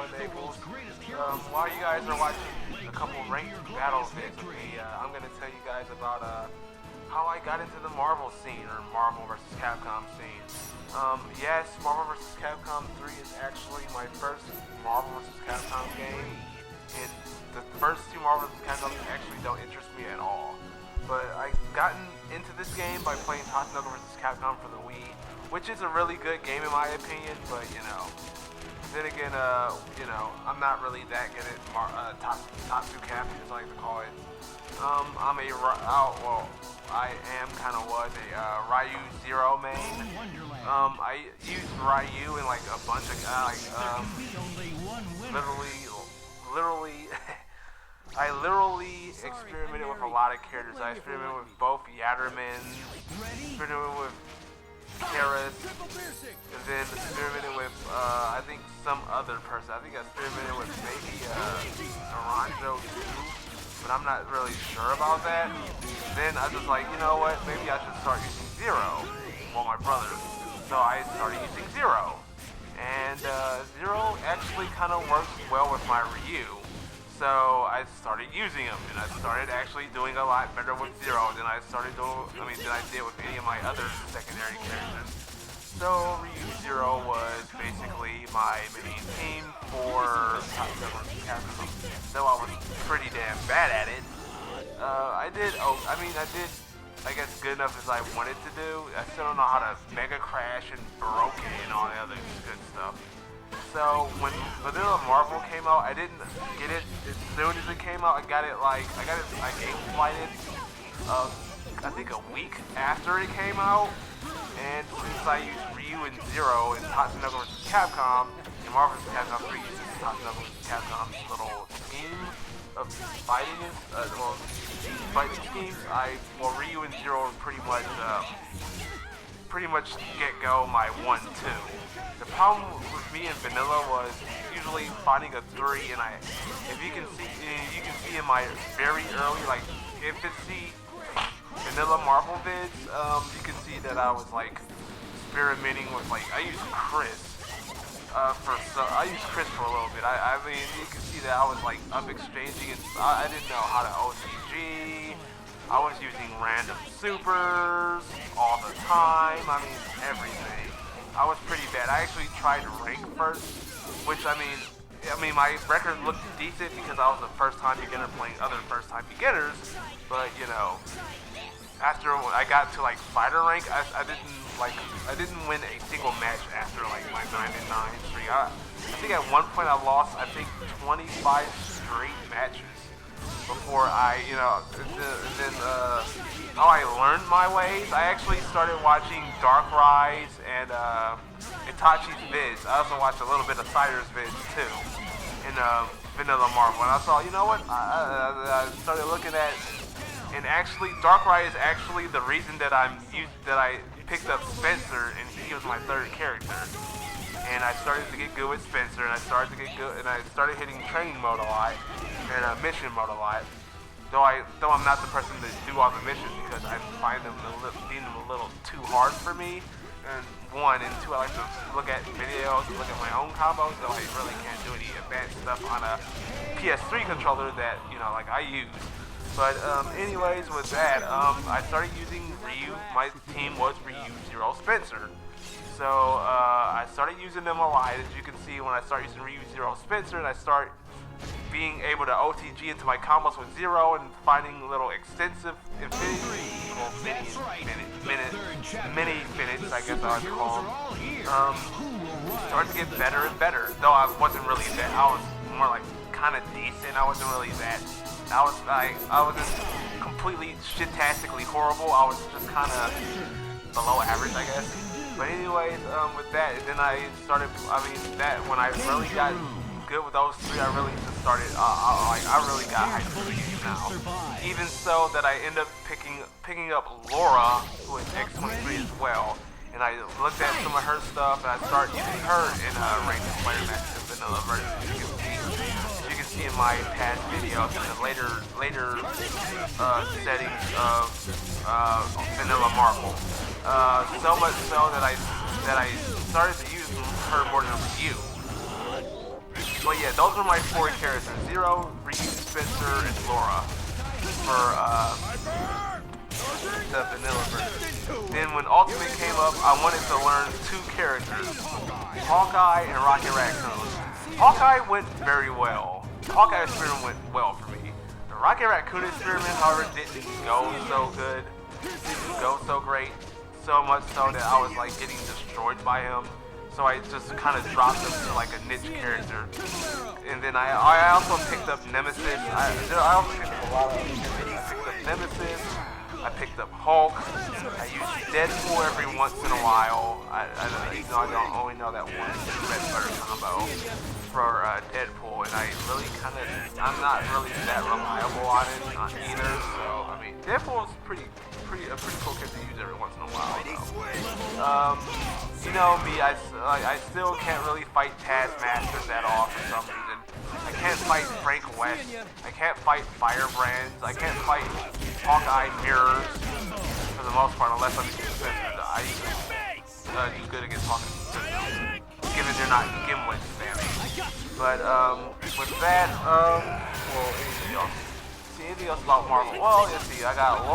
Zero and Naples. While you guys are watching a couple ranked battle vids with me, I'm going to tell you guys about how I got into the Marvel scene, or Marvel vs. Capcom scene. Yes, Marvel vs. Capcom 3 is actually my first Marvel vs. Capcom game, and the first two Marvel vs. Capcom actually don't interest me at all. But I gotten into this game by playing Tatsunoko vs. Capcom for the Wii, which is a really good game in my opinion, but then again, I'm not really that good at Tatsu Cap, as I like to call it. I am kind of was a Ryu Zero main. I used Ryu in like a bunch of literally I literally experimented with a lot of characters. I experimented with both Yatterman, experimented with Karis, and then experimented with I think some other person. I think I experimented with maybe Naranjo too, but I'm not really sure about that. Then I was like, you know what, maybe I should start using Zero. Well, my brother. So I started using Zero. And Zero actually kind of works well with my Ryu. So I started using him, and I started actually doing a lot better with Zero than I did with any of my other secondary characters. So Ryu Zero was basically my main team for Capcom. Though I was pretty damn bad at it. I did, I guess, good enough as I wanted to do. I still don't know how to Mega Crash and Baroque and all the other good stuff. So when Vanilla Marvel came out, I didn't get it as soon as it came out. I got it game flighted, I think a week after it came out. And since I used Ryu and Zero in Tatsunoko vs. Capcom, and Marvel vs. Capcom 3 uses Tatsunoko vs. Capcom's little team of fighting schemes, Ryu and Zero were pretty much get-go my 1-2. The problem with me in Vanilla was usually finding a 3, and if you can see in my very early, like, infancy Vanilla Marvel vids, you can see that I was like experimenting with, like, I used Chris for a little bit. I mean, you can see that I was like up exchanging, and I didn't know how to OCG. I was using random supers all the time. I mean, everything. I was pretty bad. I actually tried rank first, which I mean my record looked decent because I was a first-time beginner playing other first-time beginners. But after I got to like fighter rank, I didn't win a single match after like my 9-9 streak. I think at one point I lost 25 straight matches before how I learned my ways. I actually started watching Dark Rise and Itachi's vids. I also watched a little bit of Cider's vids too in Vanilla Marvel, and I saw, you know what, I started looking at, and actually Dark Rise is actually the reason that I picked up Spencer, and he was my third character. And I started to get good with Spencer, and I started hitting training mode a lot and mission mode a lot. Though I'm not the person to do all the missions because I find them a little too hard for me. And one, and two, I like to look at videos and look at my own combos, so I really can't do any advanced stuff on a PS3 controller that I use. But anyways, with that, I started using Ryu. My team was Ryu Zero Spencer. So I started using them a lot. As you can see, when I start using Ryu Zero Spencer, and I start being able to OTG into my combos with Zero and finding little extensive mini finishes, I guess I would call them. Started to get better and better. Though I wasn't really that. I was more like kind of decent. I wasn't really that. I wasn't completely shit-tastically horrible. I was just kind of below average, I guess. But anyways, with that, then I started, when I really got good with those three, I really just started, I really got hyped for the game now. Even so that I ended up picking up Laura, who is X23 as well. And I looked at some of her stuff, and I started using her in ranked player matches in Vanilla versus you can see in my past videos in the later settings of Vanilla Marvel. So much so that I started to use her more than Ryu. But yeah, those were my 4 characters: Zero, Ryu, Spencer, and Laura for the vanilla version. Then when Ultimate came up, I wanted to learn 2 characters: Hawkeye and Rocket Raccoon. Hawkeye went very well. The Hawkeye experiment went well for me. The Rocket Raccoon experiment, however, didn't go so good. Didn't go so great. So much so that I was like getting destroyed by him. So I just kind of dropped him to like a niche character. And then I also picked up Nemesis. I also picked up a lot of other characters. I picked up Nemesis. I picked up Hulk. I used Deadpool every once in a while. I don't only know that one red butter combo for Deadpool, and I'm not really that reliable on it either. So I mean, Deadpool is a pretty cool character to use every once in a while. You know me, I still can't really fight Taskmasters at all for some reason. I can't fight Frank West. I can't fight Firebrands. I can't fight Hawkeye mirrors for the most part, unless I'm using Spencer. I do good against Hawkeye, given they're not Gimlet spamming. But with that, well, anything else? See anything else about Marvel? Well, let's see. I got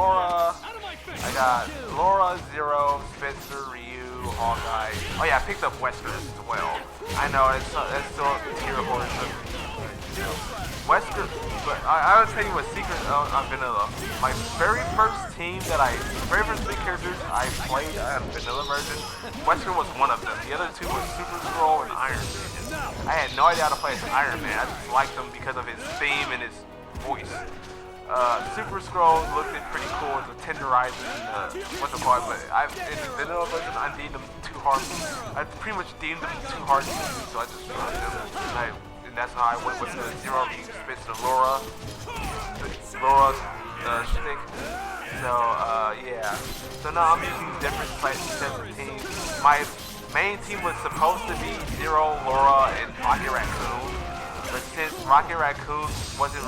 Laura, Zero, Spencer, Ryu, Hawkeye. Oh yeah, I picked up Wesker as well. I know that's still terrible. Wesker, but I will tell you a secret on Vanilla. My very first big characters I played on Vanilla version, Wesker was one of them. The other 2 were Super Scroll and Iron Man. I had no idea how to play as Iron Man. I just liked him because of his theme and his voice. Super Scroll looked pretty cool as a tenderizer in but in the vanilla version I deemed them too hard. I pretty much deemed them too hard to use, so I just dropped them. And that's how I went with the Zero Ryu, Spencer, Laura's shtick. So yeah. So now I'm using different sets of teams. My main team was supposed to be Zero, Laura, and Rocket Raccoon. But since Rocket Raccoon wasn't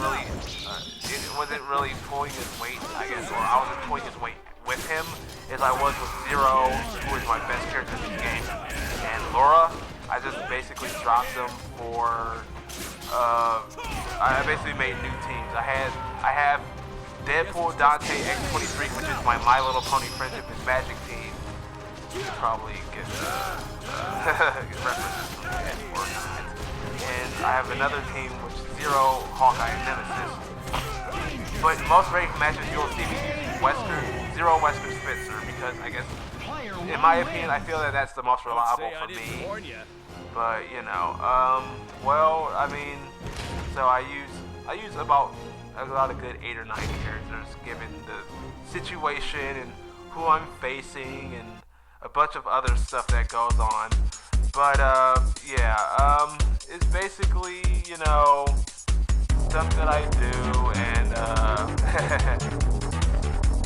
really pulling his weight, I guess, or I wasn't pulling his weight with him as I was with Zero, who is my best character in this game, and Laura, I just basically dropped them for. I basically made new teams. I have Deadpool, Dante, X-23, which is my My Little Pony Friendship and Magic team. You could probably get references from that or not. And I have another team which is Zero, Hawkeye, and Nemesis. But most ranked matches you'll see me using Zero, Wesker, Spencer, because I guess, in my opinion, I feel that that's the most reliable for me. But you know, well, I mean, so I use about a good 8 or 9 characters given the situation and who I'm facing and a bunch of other stuff that goes on. But yeah, it's basically, you know, stuff that I do and a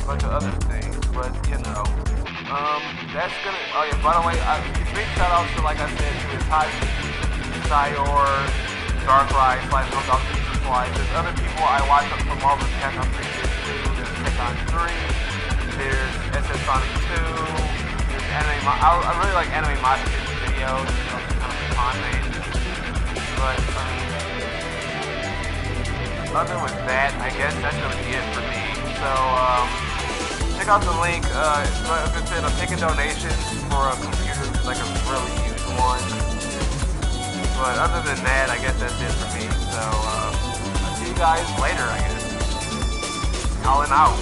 bunch of other things. But you know, that's gonna. Oh yeah, by the way, big shout out to, like I said, to Itachi, Sayor, Darkrai, /Home There's other people I watch up from Marvel's Capcom 3 too. There's Tekken 3. There's SS Sonic 2. There's anime. I really like anime modification videos. You know, kind of fun name. But other than that, I guess that's gonna be it for me. So check out the link. Like I said, I'm taking donations for a computer, like a really huge one. But other than that, I guess that's it for me. So I'll see you guys later, I guess. Calling out.